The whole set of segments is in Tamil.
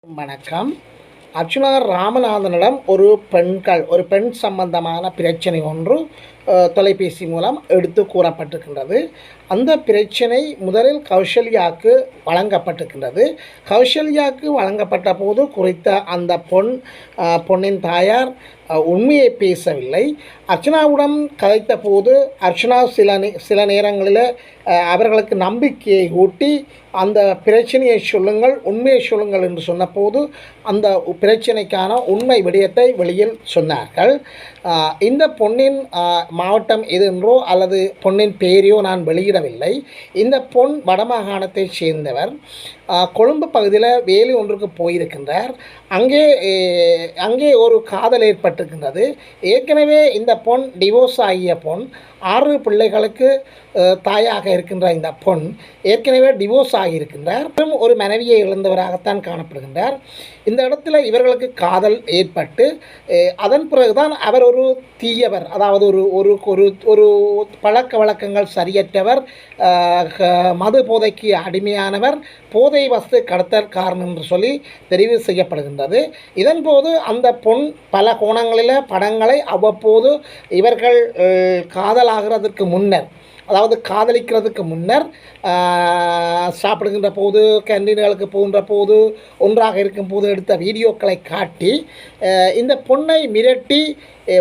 வணக்கம். அர்ச்சுனா ராமநாதனிடம் ஒரு பெண் சம்பந்தமான பிரச்சனை ஒன்று தொலைபேசி மூலம் எடுத்து கூறப்பட்டிருக்கின்றது. அந்த பிரச்சனை முதலில் கௌசல்யாவுக்கு வழங்கப்பட்டிருக்கின்றது. கௌசல்யாவுக்கு வழங்கப்பட்ட போது குறித்த அந்த பொண்ணின் தாயார் உண்மையை பேசவில்லை. அர்ச்சனாவுடன் கதைத்த போது அர்ச்சனா சில நேரங்களில் அவர்களுக்கு நம்பிக்கையை ஊட்டி அந்த பிரச்சனையை சொல்லுங்கள், உண்மையை சொல்லுங்கள் என்று சொன்னபோது அந்த பிரச்சனைக்கான உண்மை விடயத்தை வெளியில் சொன்னார்கள். இந்த பொண்ணின் மாவட்டம் எது என்றோ அல்லது பொண்ணின் பெயரையோ நான் வெளியிடவில்லை. இந்த பொன் வடமாகாணத்தை சேர்ந்தவர். கொழும்பு பகுதியில் வேலை ஒன்றுக்கு போயிருக்கின்றார். அங்கே ஒரு காதல் ஏற்பட்டிருக்கின்றது. ஏற்கனவே இந்த பொன் டிவோர்ஸ் ஆகிய பொன் 6 பிள்ளைகளுக்கு தாயாக இருக்கின்ற இந்த பொன் ஏற்கனவே டிவோர்ஸ் ஆகியிருக்கின்றார். ஒரு மனைவியை இழந்தவராகத்தான் காணப்படுகின்றார். இந்த இடத்துல இவர்களுக்கு காதல் ஏற்பட்டு அதன் பிறகுதான் அவர் ஒரு தீயவர், அதாவது ஒரு ஒரு ஒரு பழக்க வழக்கங்கள் சரியற்றவர், மது போதைக்கு அடிமையானவர், போதை வஸ்து கடத்தற்காரன் என்று சொல்லி தெரிவு செய்யப்படுகின்றது. இதன்போது அந்த பொன் பல கோணங்களில் படங்களை அவ்வப்போது இவர்கள் காதலாகிறதுக்கு முன்னர், அதாவது காதலிக்கிறதுக்கு முன்னர் சாப்பிடுகின்ற போது, கேண்டீன்களுக்கு போகின்ற போது, ஒன்றாக இருக்கும் போது எடுத்த வீடியோக்களை காட்டி இந்த பொண்ணை மிரட்டி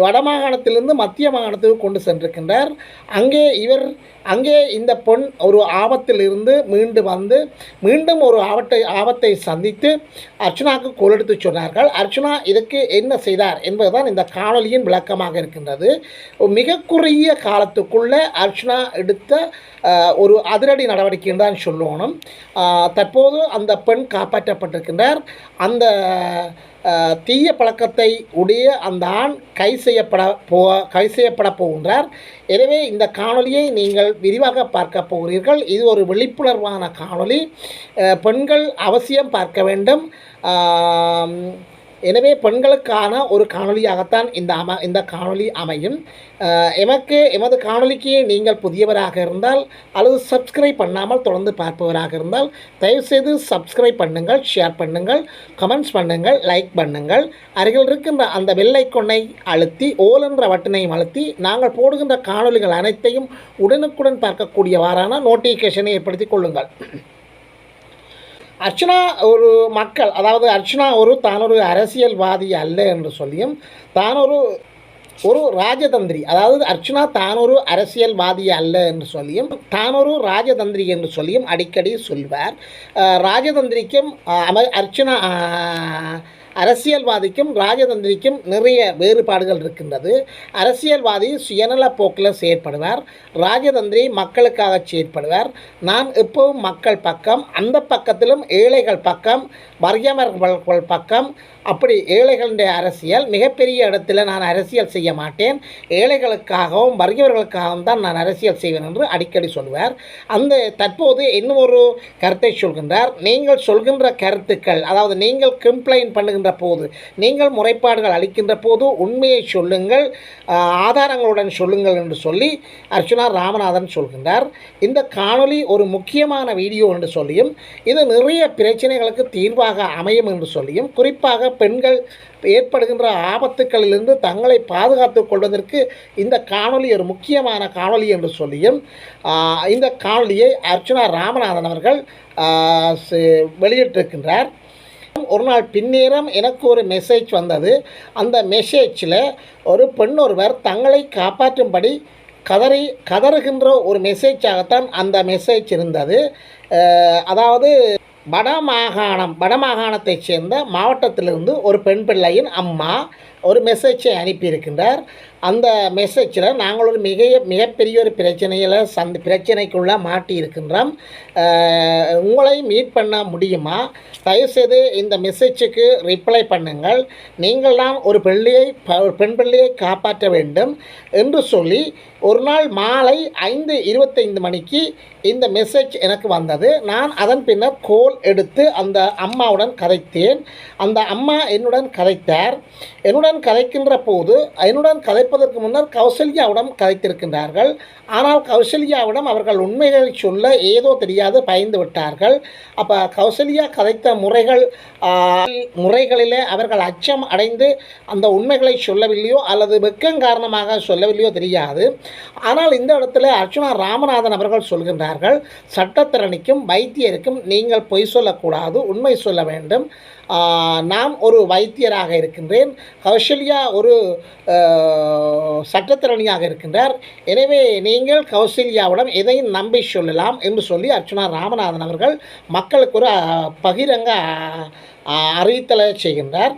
வடமாகாணத்திலிருந்து மத்திய மாகாணத்துக்கு கொண்டு சென்றிருக்கின்றார். அங்கே இந்த பொன் ஒரு ஆபத்திலிருந்து மீண்டு வந்து மீண்டும் ஒரு ஆபத்தை சந்தித்து அர்ச்சனாவுக்கு கோல் எடுத்து சொன்னார்கள். அர்ச்சனா இதுக்கு என்ன செய்தார் என்பதுதான் இந்த காணொலியின் விளக்கமாக இருக்கின்றது. மிக குறுகிய காலத்துக்குள்ளே அர்ச்சனா எடுத்த ஒரு அதிரடி நடவடிக்கைன்னு தான் சொல்லணும். தற்போது அந்த பெண் காப்பாற்றப்பட்டிருக்கின்றார். அந்த தீய பழக்கத்தை உடைய அந்த ஆண் கை செய்யப்பட போகின்றார். எனவே இந்த காணொலியை நீங்கள் விரிவாக பார்க்க போகிறீர்கள். இது ஒரு விழிப்புணர்வான காணொலி. பெண்கள் அவசியம் பார்க்க வேண்டும். எனவே பெண்களுக்கான ஒரு காணொலியாகத்தான் இந்த காணொலி அமையும். எமது காணொலிக்கு நீங்கள் புதியவராக இருந்தால் அல்லது சப்ஸ்கிரைப் பண்ணாமல் தொடர்ந்து பார்ப்பவராக இருந்தால் தயவுசெய்து சப்ஸ்கிரைப் பண்ணுங்கள், ஷேர் பண்ணுங்கள், கமெண்ட்ஸ் பண்ணுங்கள், லைக் பண்ணுங்கள். அருகில் இருக்கின்ற அந்த பெல் ஐகானை அழுத்தி ஓல் என்ற பட்டனையும் அழுத்தி நாங்கள் போடுகின்ற காணொலிகள் அனைத்தையும் உடனுக்குடன் பார்க்கக்கூடியவாறான நோட்டிஃபிகேஷனை ஏற்படுத்திக் கொள்ளுங்கள். அர்ச்சனா அதாவது அர்ச்சனா தான் ஒரு அரசியல்வாதி அல்ல என்று சொல்லியும், தான் ஒரு ராஜதந்திரி, அதாவது அர்ச்சனா தான் ஒரு அரசியல்வாதி அல்ல என்று சொல்லியும், தான் ஒரு ராஜதந்திரி என்று சொல்லியும் அடிக்கடி சொல்வார். ராஜதந்திரிக்கும் அர்ச்சனா அரசியல்வாதிக்கும் ராஜதந்திரிக்கும் நிறைய வேறுபாடுகள் இருக்கின்றது. அரசியல்வாதி சுயநல போக்கில் செயற்படுவார், ராஜதந்திரி மக்களுக்காக செயற்படுவார். நான் எப்பவும் மக்கள் பக்கம், அந்த பக்கத்திலும் ஏழைகள் பக்கம், வறியவர்கள் பக்கம். அப்படி ஏழைகளுடைய அரசியல் மிகப்பெரிய இடத்துல நான் அரசியல் செய்ய மாட்டேன், ஏழைகளுக்காகவும் வறியவர்களுக்காகவும் தான் நான் அரசியல் செய்வேன் என்று அடிக்கடி சொல்வார். தற்போது இன்னும் ஒரு கருத்தை சொல்கின்றார். நீங்கள் சொல்கின்ற கருத்துக்கள், அதாவது நீங்கள் கம்ப்ளைண்ட் பண்ணுகின்ற போது, நீங்கள் முறைப்பாடுகள் அளிக்கின்ற போது உண்மையை சொல்லுங்கள், ஆதாரங்களுடன் சொல்லுங்கள் என்று சொல்லி அர்ச்சனா ராமநாதன் சொல்கின்றார். இந்த காணொலி ஒரு முக்கியமான வீடியோ என்று சொல்லியும், இது நிறைய பிரச்சனைகளுக்கு தீர்வாக அமையும் என்று சொல்லியும், குறிப்பாக பெண்கள் ஏற்படுகின்ற ஆபத்துக்களிலிருந்து தங்களை பாதுகாத்துக் கொள்வதற்கு இந்த காணொலி ஒரு முக்கியமான காணொலி என்று சொல்லியும், இந்த காணொலியை அர்ச்சனா ராமநாதன் அவர்கள் வெளியிட்டிருக்கின்றார். ஒரு நாள் பின்னேரம் எனக்கு ஒரு மெசேஜ் வந்தது. அந்த மெசேஜில் ஒரு பெண் ஒருவர் தங்களை காப்பாற்றும்படி கதறுகின்ற ஒரு மெசேஜாகத்தான் அந்த மெசேஜ் இருந்தது. அதாவது வடமாகாணத்தைச் சேர்ந்த மாவட்டத்திலிருந்து ஒரு பெண் பிள்ளையின் அம்மா ஒரு மெசேஜை அனுப்பியிருக்கின்றார். அந்த மெசேஜில் நாங்கள் ஒரு மிகப்பெரிய ஒரு பிரச்சனைக்குள்ளே மாட்டியிருக்கின்றோம், உங்களை மீட் பண்ண முடியுமா, தயவுசெய்து இந்த மெசேஜுக்கு ரிப்ளை பண்ணுங்கள், நீங்கள் தான் ஒரு பெண் பிள்ளையை காப்பாற்ற வேண்டும் என்று சொல்லி ஒரு நாள் மாலை 5:25 மணிக்கு இந்த மெசேஜ் எனக்கு வந்தது. நான் அதன் பின்னர் கோல் எடுத்து அந்த அம்மாவுடன் கதைத்தேன். அந்த அம்மா என்னுடன் கதைத்தார். என்னுடன் என்னுடன் கதைக்கின்ற போது என்னுடன் கதைப்பதற்கு முன்னர் கௌசல்யாவிடம் கதைத்திருக்கின்றார்கள். ஆனால் கௌசல்யாவிடம் அவர்கள் உண்மைகளை சொல்ல ஏதோ தெரியாது பயந்து விட்டார்கள். அப்போ கௌசல்யா கதைத்த முறைகளிலே அவர்கள் அச்சம் அடைந்து அந்த உண்மைகளை சொல்லவில்லையோ அல்லது வெக்கம் காரணமாக சொல்லவில்லையோ தெரியாது. ஆனால் இந்த இடத்துல அர்ச்சுனா ராமநாதன் அவர்கள் சொல்கின்றார்கள், சட்டத்திறனிக்கும் வைத்தியருக்கும் நீங்கள் பொய் சொல்லக்கூடாது, உண்மை சொல்ல வேண்டும். நான் ஒரு வைத்தியராக இருக்கின்றேன், கௌசல்யா ஒரு சட்டத்திறனியாக இருக்கின்றார். எனவே நீங்கள் கௌசல்யாவிடம் எதையும் நம்பி சொல்லலாம் என்று சொல்லி அர்ச்சுனா ராமநாதன் அவர்கள் மக்களுக்கு ஒரு பகிரங்க அறிவித்தலை செய்கின்றார்.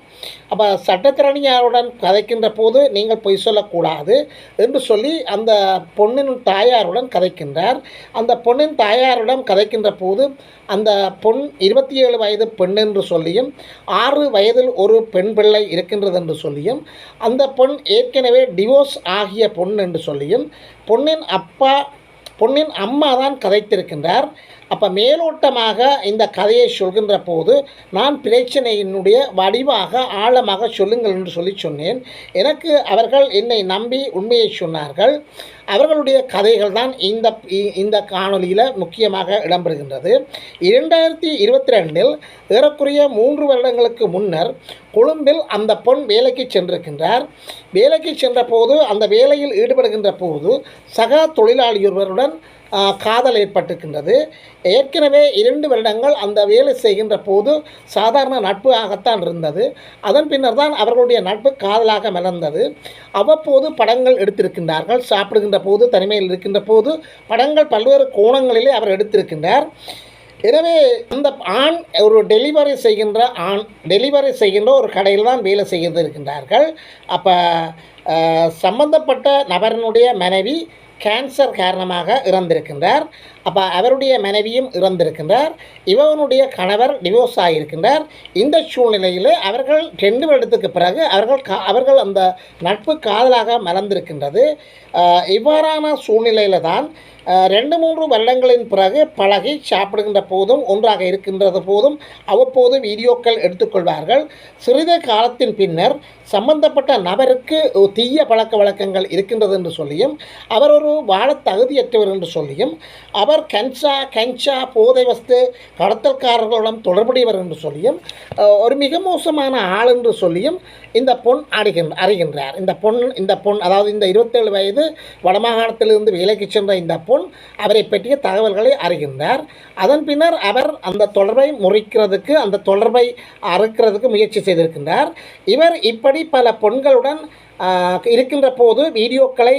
அப்போ சட்டத்திறனியாருடன் கதைக்கின்ற போது நீங்கள் பொய் சொல்லக்கூடாது என்று சொல்லி அந்த பொண்ணின் தாயாருடன் கதைக்கின்றார். அந்த பொண்ணின் தாயாருடன் கதைக்கின்ற போது அந்த பொன் 27 வயது பெண் என்று சொல்லியும் 6 வயதில் ஒரு பெண் பிள்ளை இருக்கின்றது என்று சொல்லியும் அந்த பொண் ஏற்கனவே டிவோர்ஸ் ஆகிய பொண் என்று சொல்லியும் பொன்னின் அம்மா தான் கதைத்திருக்கின்றார். அப்போ மேலோட்டமாக இந்த கதையை சொல்கின்ற போது நான் பிரச்சனையினுடைய வடிவாக ஆழமாக சொல்லுங்கள் என்று சொன்னேன். எனக்கு அவர்கள் என்னை நம்பி உண்மையை சொன்னார்கள். அவர்களுடைய கதைகள் தான் இந்த காணொலியில் முக்கியமாக இடம்பெறுகின்றது. 2022 ஏறக்குறைய 3 வருடங்களுக்கு முன்னர் கொழும்பில் அந்த பொன் வேலைக்கு சென்றிருக்கின்றார். வேலைக்கு சென்ற போது அந்த வேலையில் ஈடுபடுகின்ற போது சக தொழிலாளியொருவருடன் காதல் ஏற்பட்டிருக்கின்றது. ஏற்கனவே 2 வருடங்கள் அந்த வேலை செய்கின்ற போது சாதாரண நட்பு ஆகத்தான் இருந்தது. அதன் பின்னர் தான் அவர்களுடைய நட்பு காதலாக மலர்ந்தது. அவ்வப்போது படங்கள் எடுத்திருக்கின்றார்கள். சாப்பிடுகின்ற போது, தனிமையில் இருக்கின்ற போது படங்கள் பல்வேறு கோணங்களிலே அவர் எடுத்திருக்கின்றார். எனவே அந்த ஆண் ஒரு டெலிவரி செய்கின்ற ஒரு கடையில் தான் வேலை செய்திருக்கின்றார்கள். அப்போ சம்பந்தப்பட்ட நபரினுடைய மனைவி கேன்சர் காரணமாக இறந்திருக்கின்றார். அப்போ அவருடைய மனைவியும் இறந்திருக்கின்றார். இவனுடைய கணவர் டிவோர்ஸ் ஆகியிருக்கின்றார். இந்த சூழ்நிலையில் அவர்கள் 2 வருடத்துக்கு பிறகு அவர்கள் அந்த நட்பு காதலாக மலர்ந்திருக்கின்றது. இவ்வாறான சூழ்நிலையில் தான் 2-3 வருடங்களின் பிறகு பழகி சாப்பிடுகின்ற போதும் ஒன்றாக இருக்கின்றது போதும் அவ்வப்போது வீடியோக்கள் எடுத்துக்கொள்வார்கள். சிறிது காலத்தின் பின்னர் சம்பந்தப்பட்ட நபருக்கு தீய பழக்க வழக்கங்கள் இருக்கின்றது என்று சொல்லியும் அவர் ஒரு வாழ தகுதியற்றவர் என்று சொல்லியும் அவர் கஞ்சா போதை வஸ்து கடத்தல்காரர்களிடம் தொடர்புடையவர் என்று சொல்லியும் ஒரு மிக மோசமான ஆள் என்று சொல்லியும் இந்த பொன் அறிகின்றார். இந்த பொன் அதாவது இந்த 27 வயது வடமாகாணத்திலிருந்து வேலைக்கு சென்ற இந்த பொன் அவரை பற்றிய தகவல்களை அறிகின்றார். அதன் பின்னர் அவர் அந்த தொடர்பை முறிக்கிறதுக்கு அந்த தொடர்பை அறுக்கிறதுக்கு முயற்சி செய்திருக்கின்றார். இவர் இப்படி பல பொண்களுடன் இருக்கின்ற போது வீடியோக்களை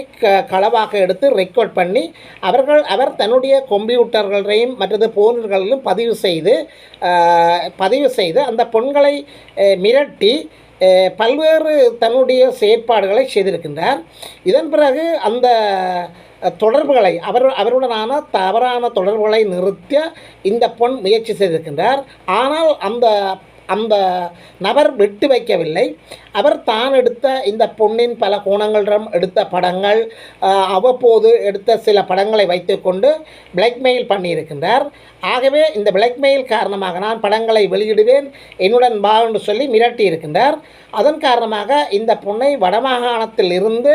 களவாக எடுத்து ரெக்கார்ட் பண்ணி அவர் தன்னுடைய கம்ப்யூட்டர்களையும் மற்றது போன்களிலும் பதிவு செய்து அந்த பொண்களை மிரட்டி பல்வேறு தன்னுடைய செயற்பாடுகளை செய்திருக்கின்றார். இதன் பிறகு அந்த தொடர்புகளை அவருடனான தவறான தொடர்புகளை நிறுத்த இந்த பொன் முயற்சி செய்திருக்கின்றார். ஆனால் அந்த நபர் விட்டு வைக்கவில்லை. அவர் தான் எடுத்த இந்த பொண்ணின் பல கோணங்களிடம் எடுத்த படங்கள் அவ்வப்போது எடுத்த சில படங்களை வைத்துக்கொண்டு பிளாக்மெயில் பண்ணியிருக்கின்றார். ஆகவே இந்த பிளாக்மெயில் காரணமாக நான் படங்களை வெளியிடுவேன், என்னுடன் வா என்று சொல்லி மிரட்டி இருக்கின்றார். அதன் காரணமாக இந்த பொண்ணை வடமாகாணத்தில் இருந்து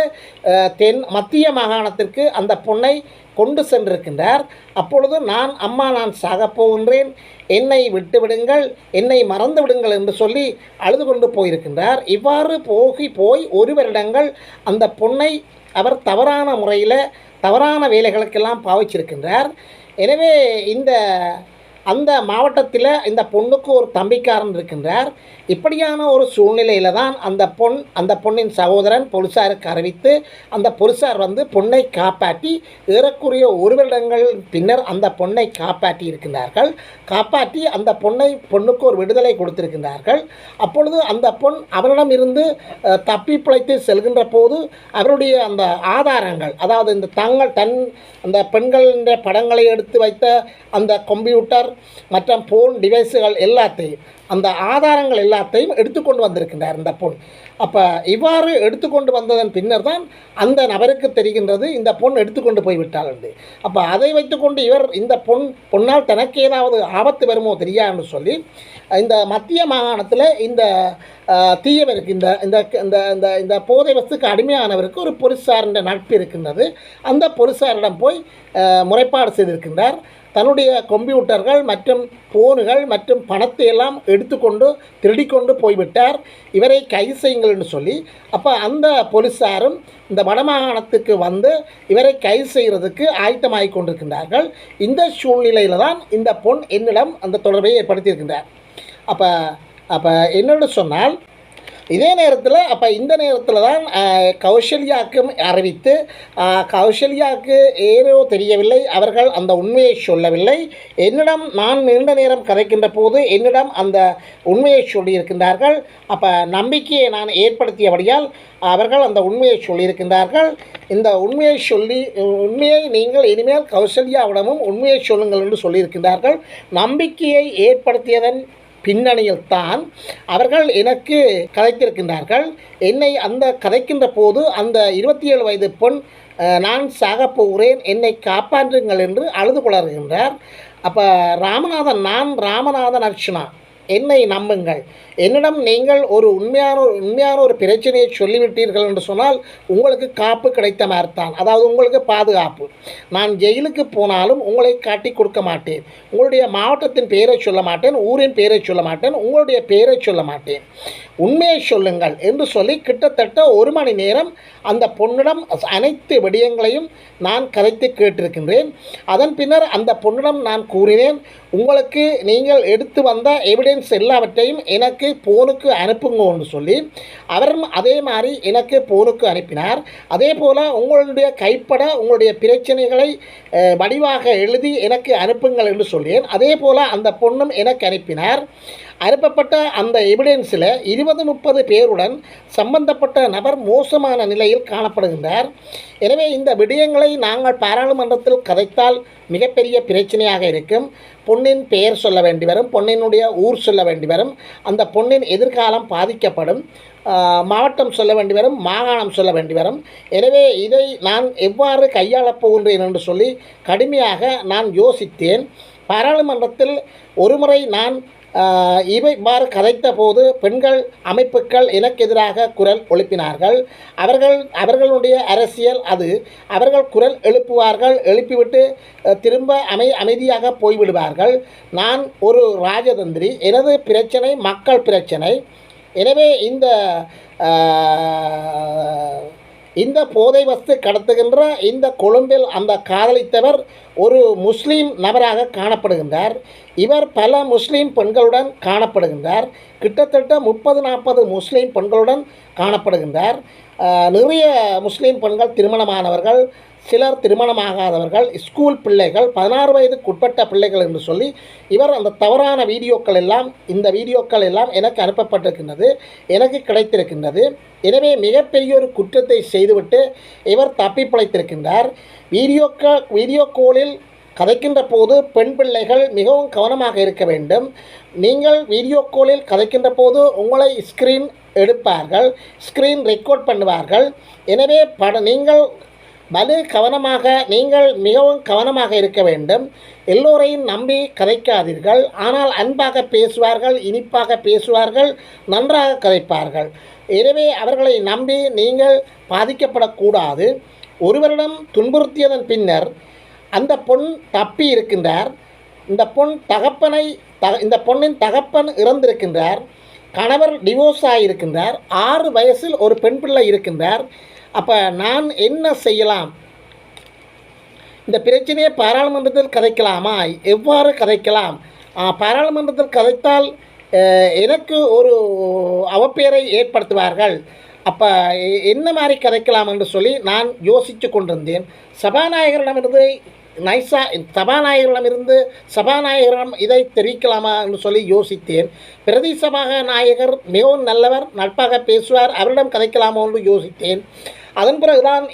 மத்திய மாகாணத்திற்கு அந்த பொண்ணை கொண்டு சென்றிருக்கின்றார். அப்பொழுது நான் சாகப் போகின்றேன், என்னை விட்டுவிடுங்கள், என்னை மறந்து விடுங்கள் என்று சொல்லி அழுது கொண்டு போயிருக்கின்றார். இவ்வாறு போய் 1 வருடங்கள் அந்த பொண்ணை அவர் தவறான முறையில் தவறான வேலைகளுக்கெல்லாம் பாவிச்சிருக்கின்றார். எனவே அந்த மாவட்டத்தில் இந்த பொண்ணுக்கு ஒரு தம்பிக்காரன் இருக்கின்றார். இப்படியான ஒரு சூழ்நிலையில் தான் அந்த பொண்ணின் சகோதரன் போலீஸாருக்கு அறிவித்து அந்த போலீஸார் வந்து பொண்ணை காப்பாற்றி ஏறக்குறைய 1 வருடங்கள் பின்னர் அந்த பொண்ணை காப்பாற்றி இருக்கின்றார்கள். காப்பாற்றி அந்த பொண்ணுக்கு ஒரு விடுதலை கொடுத்திருக்கின்றார்கள். அப்பொழுது அந்த பொண் அவரிடம் இருந்து தப்பி பிழைத்து செல்கின்ற போது அவருடைய அந்த ஆதாரங்கள், அதாவது அந்த பெண்களின் படங்களை எடுத்து வைத்த அந்த கம்ப்யூட்டர் நம்பர் மற்றும் ஃபோன் டிவைஸுகள் எல்லாத்தையும், அந்த ஆதாரங்கள் எல்லாத்தையும் எடுத்துக்கொண்டு வந்திருக்கின்றார் இந்த பொண். அப்போ இவ்வாறு எடுத்துக்கொண்டு வந்ததன் பின்னர் தான் அந்த நபருக்கு தெரிகின்றது இந்த பொண் எடுத்துக்கொண்டு போய்விட்டாள் என்று. அப்போ அதை வைத்துக்கொண்டு இவர் இந்த பொண்ணால் தனக்கு ஏதாவது ஆபத்து வருமோ தெரியாதுன்னு சொல்லி இந்த மத்திய மாகாணத்தில் இந்த தீயவருக்கு இந்த இந்த இந்த இந்த இந்த போதை வஸ்துக்கு அடிமையானவருக்கு ஒரு போலீஸாரின் நட்பு இருக்கின்றது. அந்த போலீஸாரிடம் போய் முறைப்பாடு செய்திருக்கின்றார். தன்னுடைய கம்ப்யூட்டர்கள் மற்றும் ஃபோனுகள் மற்றும் பணத்தை எல்லாம் எடுத்துக்கொண்டு திருடிக்கொண்டு போய்விட்டார், இவரை கைது செய்யுங்கள் என்று சொல்லி. அப்போ அந்த போலீஸாரும் இந்த வடமாகாணத்துக்கு வந்து இவரை கைது செய்கிறதுக்கு ஆயத்தமாகி கொண்டிருக்கின்றார்கள். இந்த சூழ்நிலையில் தான் இந்த பொண் என்னிடம் அந்த தொடர்பை ஏற்படுத்தியிருக்கின்றார். அப்போ என்னென்னு சொன்னால் இதே நேரத்தில் இந்த நேரத்தில் தான் கௌசல்யாவுக்கும் அறிவித்து, கௌசல்யாவுக்கு ஏதோ தெரியவில்லை, அவர்கள் அந்த உண்மையை சொல்லவில்லை. என்னிடம் நான் நீண்ட நேரம் கதைக்கின்ற போது என்னிடம் அந்த உண்மையை சொல்லியிருக்கின்றார்கள். அப்போ நம்பிக்கையை நான் ஏற்படுத்தியபடியால் அவர்கள் அந்த உண்மையை சொல்லியிருக்கின்றார்கள். இந்த உண்மையை நீங்கள் இனிமேல் கௌசல்யாவிடமும் உண்மையை சொல்லுங்கள் என்று சொல்லியிருக்கின்றார்கள். நம்பிக்கையை ஏற்படுத்தியதன் பின்னணியில் தான் அவர்கள் எனக்கு கதைத்திருக்கின்றார்கள். என்னை அந்த கதைக்கின்ற போது அந்த 27 வயது பொண் நான் சாகப் போகிறேன், என்னை காப்பாற்றுங்கள் என்று அழுது கொள்கின்றார். அப்போ நான் ராமநாதன் அர்ச்சனா, என்னை நம்புங்கள், என்னிடம் நீங்கள் ஒரு உண்மையான ஒரு பிரச்சனையை சொல்லிவிட்டீர்கள் என்று சொன்னால் உங்களுக்கு காப்பு கிடைத்த மாதிரி தான், அதாவது உங்களுக்கு பாதுகாப்பு. நான் ஜெயிலுக்கு போனாலும் உங்களை காட்டி கொடுக்க மாட்டேன், உங்களுடைய மாவட்டத்தின் பெயரை சொல்ல மாட்டேன், ஊரின் பெயரை சொல்ல மாட்டேன், உங்களுடைய பெயரை சொல்ல மாட்டேன், உண்மையை சொல்லுங்கள் என்று சொல்லி கிட்டத்தட்ட 1 மணி நேரம் அந்த பொண்ணிடம் அனைத்து விடயங்களையும் நான் கதைத்து கேட்டிருக்கின்றேன். அதன் பின்னர் அந்த பொண்ணிடம் நான் கூறினேன், உங்களுக்கு நீங்கள் எடுத்து வந்த எவிடன்ஸ் எல்லாவற்றையும் எனக்கு போனுக்கு அனுப்புங்க என்று சொல்லி அவரும் அதே மாதிரி எனக்கு போனுக்கு அனுப்பினார். அதே போல் உங்களுடைய கைப்பட உங்களுடைய பிரச்சனைகளை வடிவாக எழுதி எனக்கு அனுப்புங்கள் என்று சொல்லேன். அதே போல் அந்த பொண்ணும் எனக்கு அனுப்பினார். அனுப்பப்பட்ட அந்த எவிடன்ஸில் 20-30 பேருடன் சம்பந்தப்பட்ட நபர் மோசமான நிலையில் காணப்படுகின்றார். எனவே இந்த விடயங்களை நாங்கள் பாராளுமன்றத்தில் கதைத்தால் மிகப்பெரிய பிரச்சனையாக இருக்கும். பொண்ணின் பெயர் சொல்ல வேண்டி வரும், பொண்ணினுடைய ஊர் சொல்ல வேண்டி வரும், அந்த பொண்ணின் எதிர்காலம் பாதிக்கப்படும், மாவட்டம் சொல்ல வேண்டி வரும், மாகாணம் சொல்ல வேண்டி வரும். எனவே இதை நான் எவ்வாறு கையாளப் போகின்றேன் என்று சொல்லி கடுமையாக நான் யோசித்தேன். பாராளுமன்றத்தில் ஒருமுறை நான் இவ்வாறு கதைத்த போது பெண்கள் அமைப்புகள் எனக்கு எதிராக குரல் எழுப்பினார்கள். அவர்களுடைய அரசியல் அது. அவர்கள் குரல் எழுப்புவார்கள், எழுப்பிவிட்டு திரும்ப அமைதியாக போய்விடுவார்கள். நான் ஒரு ராஜதந்திரி, எனது பிரச்சனை மக்கள் பிரச்சனை. எனவே இந்த போதை வஸ்து கடத்துகின்ற இந்த கொழும்பில் அந்த காதலித்தவர் ஒரு முஸ்லீம் நபராக காணப்படுகின்றார். இவர் பல முஸ்லீம் பெண்களுடன் காணப்படுகின்றார். கிட்டத்தட்ட 30-40 முஸ்லீம் பெண்களுடன் காணப்படுகின்றார். நிறைய முஸ்லீம் பெண்கள் திருமணமானவர்கள், சிலர் திருமணமாகாதவர்கள், ஸ்கூல் பிள்ளைகள், 16 வயதுக்குட்பட்ட பிள்ளைகள் என்று சொல்லி இவர் அந்த தவறான இந்த வீடியோக்கள் எல்லாம் எனக்கு அனுப்பப்பட்டிருக்கின்றது, எனக்கு கிடைத்திருக்கின்றது. எனவே மிகப்பெரிய ஒரு குற்றத்தை செய்துவிட்டு இவர் தப்பி பிழைத்திருக்கின்றார். வீடியோ காலில் கதைக்கின்ற போது பெண் பிள்ளைகள் மிகவும் கவனமாக இருக்க வேண்டும். நீங்கள் வீடியோ காலில் கதைக்கின்ற போது உங்களை ஸ்க்ரீன் எடுப்பார்கள், ஸ்க்ரீன் ரெக்கார்ட் பண்ணுவார்கள். எனவே நீங்கள் நீங்கள் மிகவும் கவனமாக இருக்க வேண்டும். எல்லோரையும் நம்பி கதைக்காதீர்கள். ஆனால் அன்பாக பேசுவார்கள், இனிப்பாக பேசுவார்கள், நன்றாக கதைப்பார்கள். எனவே அவர்களை நம்பி நீங்கள் பாதிக்கப்படக்கூடாது. ஒருவரிடம் துன்புறுத்தியதன் பின்னர் அந்த பொண் தப்பி இருக்கின்றார். இந்த பொண்ணின் தகப்பன் இறந்திருக்கின்றார். கணவர் டிவோர்ஸ் ஆகியிருக்கின்றார். 6 வயசில் ஒரு பெண் பிள்ளை இருக்கின்றார். அப்போ நான் என்ன செய்யலாம்? இந்த பிரச்சனையை பாராளுமன்றத்தில் கதைக்கலாமா? எவ்வாறு கதைக்கலாம்? பாராளுமன்றத்தில் கதைத்தால் எனக்கு ஒரு அவப்பெயரை ஏற்படுத்துவார்கள். அப்போ என்ன மாதிரி கதைக்கலாம் என்று சொல்லி நான் யோசித்து கொண்டிருந்தேன். சபாநாயகரிடம் இதை தெரிவிக்கலாமா என்று சொல்லி யோசித்தேன். பிரதி சபாநாயகர் மிகவும் நல்லவர், நட்பாக பேசுவார், அவரிடம் கதைக்கலாமா என்று யோசித்தேன். அதன் பிறகுதான்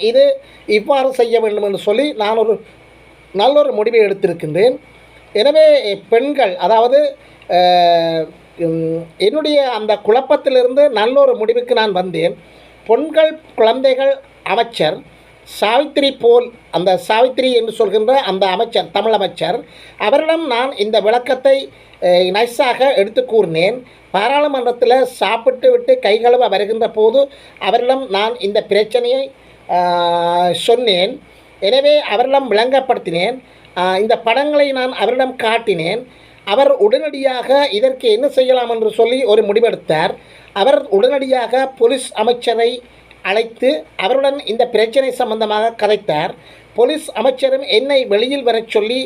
இவ்வாறு செய்ய வேண்டும் என்று சொல்லி நான் ஒரு நல்லொரு முடிவை எடுத்திருக்கின்றேன். எனவே பெண்கள் அதாவது என்னுடைய அந்த குழப்பத்திலிருந்து நல்ல ஒரு முடிவுக்கு நான் வந்தேன். பெண்கள் குழந்தைகள் அமைச்சர் சாவித்திரி போல் அந்த சாவித்திரி என்று சொல்கின்ற அந்த அமைச்சர் தமிழ் அமைச்சர் அவரிடம் நான் இந்த விளக்கத்தை நைஸாக எடுத்து கூறினேன். பாராளுமன்றத்தில் சாப்பிட்டு விட்டு கை கழுவ வருகின்ற போது அவரிடம் நான் இந்த பிரச்சனையை சொன்னேன். எனவே அவரிடம் விளங்கப்படுத்தினேன். இந்த படங்களை நான் அவரிடம் காட்டினேன். அவர் உடனடியாக இதற்கு என்ன செய்யலாம் என்று சொல்லி ஒரு முடிவெடுத்தார். அவர் உடனடியாக போலீஸ் அமைச்சரை அழைத்து அவருடன் இந்த பிரச்சனை சம்பந்தமாக கதைத்தார். போலீஸ் அமைச்சரும் என்னை வெளியில் வரச் சொல்லி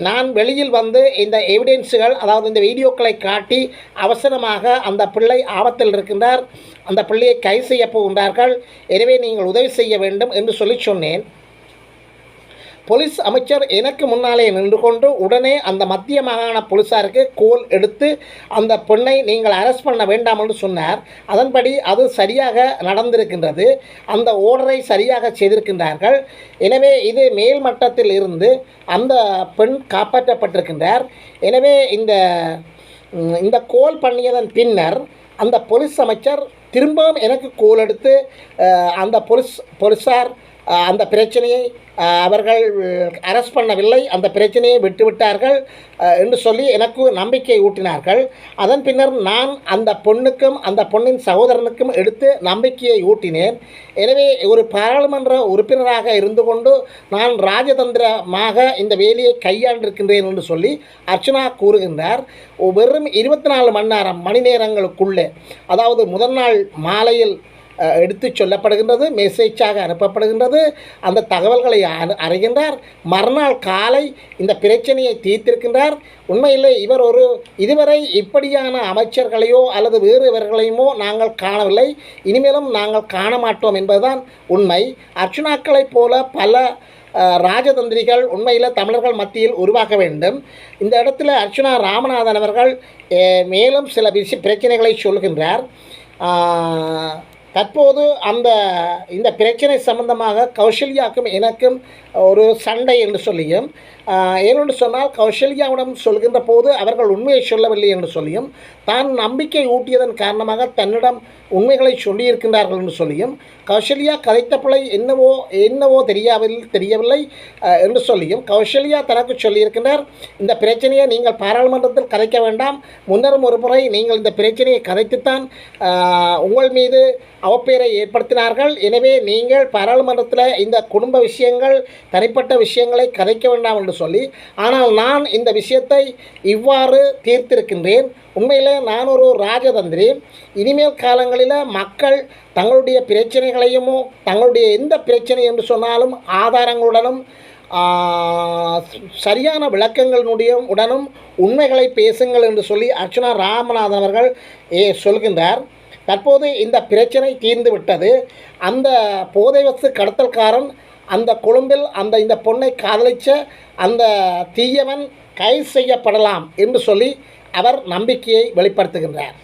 நான் வெளியில் வந்து இந்த எவிடென்ஸுகள் அதாவது இந்த வீடியோக்களை காட்டி அவசரமாக அந்த பிள்ளை ஆபத்தில் இருக்கின்றார், அந்த பிள்ளையை கைது செய்ய போகின்றார்கள், எனவே நீங்கள் உதவி செய்ய வேண்டும் என்று சொல்லி சொன்னேன். போலீஸ் அமைச்சர் எனக்கு முன்னாலே நின்று கொண்டு உடனே அந்த மத்திய மாகாண போலீஸாருக்கு கோல் எடுத்து அந்த பெண்ணை நீங்கள் அரெஸ்ட் பண்ண வேண்டாம் என்று சொன்னார். அதன்படி அது சரியாக நடந்திருக்கின்றது. அந்த ஓர்டரை சரியாக செய்திருக்கின்றார்கள். எனவே இது மேல் மட்டத்தில் இருந்து அந்த பெண் காப்பாற்றப்பட்டிருக்கின்றார். எனவே இந்த கோல் பண்ணியதன் பின்னர் அந்த போலீஸ் அமைச்சர் திரும்பவும் எனக்கு கோல் எடுத்து அந்த போலீஸார் அந்த பிரச்சனையை அவர்கள் அரெஸ்ட் பண்ணவில்லை, அந்த பிரச்சனையை விட்டுவிட்டார்கள் என்று சொல்லி எனக்கு நம்பிக்கை ஊட்டினார்கள். அதன் பின்னர் நான் அந்த பொண்ணுக்கும் அந்த பொண்ணின் சகோதரனுக்கும் எடுத்து நம்பிக்கையை ஊட்டினேன். எனவே ஒரு பாராளுமன்ற உறுப்பினராக இருந்து கொண்டு நான் ராஜதந்திரமாக இந்த வேலையை கையாண்டிருக்கின்றேன் என்று சொல்லி அர்ச்சனா கூறுகின்றார். வெறும் 24 மணி நேரங்களுக்குள்ளே, அதாவது முதல் நாள் மாலையில் எடுத்து சொல்லப்படுகின்றது, மெசேஜாக அனுப்பப்படுகின்றது, அந்த தகவல்களை அறிகின்றார். மறுநாள் காலை இந்த பிரச்சனையை தீர்த்திருக்கின்றார். உண்மையிலே இவர் இதுவரை இப்படியான அமைச்சர்களையோ அல்லது வேறுவர்களையுமோ நாங்கள் காணவில்லை, இனிமேலும் நாங்கள் காண மாட்டோம் என்பதுதான் உண்மை. அர்ச்சுனாக்களைப் போல பல ராஜதந்திரிகள் உண்மையில் தமிழர்கள் மத்தியில் உருவாக்க வேண்டும். இந்த இடத்துல அர்ச்சுனா ராமநாதன் அவர்கள் மேலும் சில பிரச்சனைகளை சொல்கின்றார். தற்போது இந்த பிரச்சனை சம்பந்தமாக கௌசல்யாவுக்கும் எனக்கும் ஒரு சண்டை என்று சொல்லியும், ஏனென்று சொன்னால் கௌசல்யாவிடம் சொல்கின்ற போது அவர்கள் உண்மையை சொல்லவில்லை என்று சொல்லியும், தான் நம்பிக்கை ஊட்டியதன் காரணமாக தன்னிடம் உண்மைகளை சொல்லியிருக்கின்றார்கள் என்று சொல்லியும், கௌசல்யா கதைத்த பிள்ளை என்னவோ தெரியவில்லை என்று சொல்லியும் கௌசல்யா தனக்கு சொல்லியிருக்கின்றார். இந்த பிரச்சனையை நீங்கள் பாராளுமன்றத்தில் கதைக்க வேண்டாம், முன்னரும் ஒரு முறை நீங்கள் இந்த பிரச்சனையை கதைத்துத்தான் உங்கள் மீது அவப்பெயரை ஏற்படுத்தினார்கள். எனவே நீங்கள் பாராளுமன்றத்தில் இந்த குடும்ப விஷயங்கள் தனிப்பட்ட விஷயங்களை கதைக்க வேண்டாம் என்று சொல்லி, ஆனால் நான் இந்த விஷயத்தை இவ்வாறு தீர்த்திருக்கின்றேன். உண்மையில் நான் ஒரு ராஜதந்திரி. இனிமேல் காலங்களில் மக்கள் தங்களுடைய பிரச்சனைகளையுமோ தங்களுடைய எந்த பிரச்சனை என்று சொன்னாலும் ஆதாரங்களுடனும் சரியான விளக்கங்களுடனும் உண்மைகளை பேசுங்கள் என்று சொல்லி அர்ச்சுனா ராமநாதன் அவர்கள் சொல்கின்றார். தற்போது இந்த பிரச்சனை தீர்ந்து விட்டது. அந்த போதைவஸ்து கடத்தல்காரன் அந்த கொழும்பில் இந்த பொண்ணை காதலித்த அந்த தீயவன் கைது செய்யப்படலாம் என்று சொல்லி அவர் நம்பிக்கையை வெளிப்படுத்துகின்றார்.